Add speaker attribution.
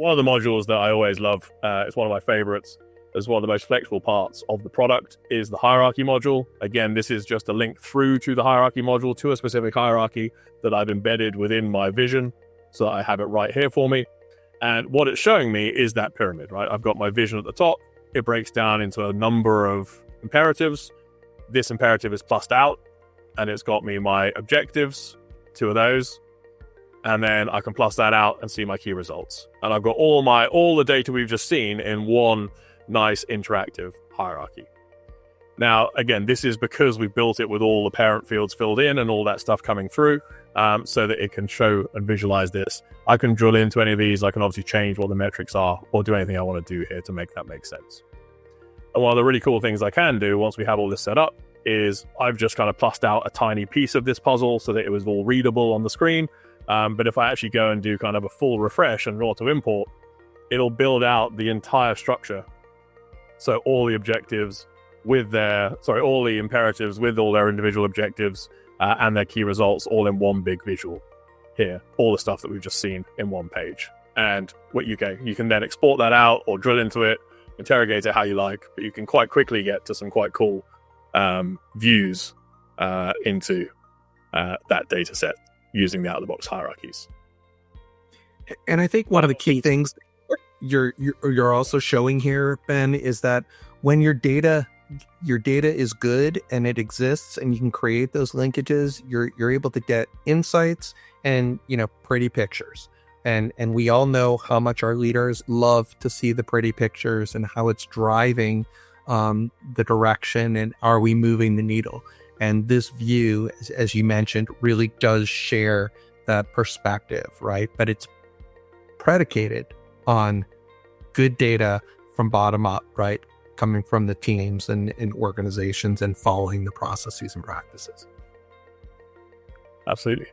Speaker 1: one of the modules that I always love, it's one of my favorites, as one of the most flexible parts of the product, is the hierarchy module. Again, this is just a link through to the hierarchy module, to a specific hierarchy that I've embedded within my vision, so that I have it right here for me. And what it's showing me is that pyramid, right? I've got my vision at the top. It breaks down into a number of imperatives. This imperative is plussed out, and it's got me my objectives, 2 of those. And then I can plus that out and see my key results. And I've got all the data we've just seen in one nice interactive hierarchy. Now, again, this is because we built it with all the parent fields filled in and all that stuff coming through, so that it can show and visualize this. I can drill into any of these. I can obviously change what the metrics are or do anything I want to do here to make that make sense. And one of the really cool things I can do once we have all this set up is I've just kind of plussed out a tiny piece of this puzzle so that it was all readable on the screen. But if I actually go and do kind of a full refresh and auto import, it'll build out the entire structure. So all the objectives all the imperatives with all their individual objectives and their key results all in one big visual here. All the stuff that we've just seen in one page. And you can then export that out or drill into it, interrogate it how you like, but you can quite quickly get to some quite cool views into that data set using the out-of-the-box hierarchies.
Speaker 2: And I think one of the key things you're also showing here, Ben, is that when your data is good and it exists and you can create those linkages, you're able to get insights and pretty pictures. And we all know how much our leaders love to see the pretty pictures and how it's driving the direction and are we moving the needle. And this view, as you mentioned, really does share that perspective, right? But it's predicated on good data from bottom up, right? Coming from the teams and organizations and following the processes and practices.
Speaker 1: Absolutely.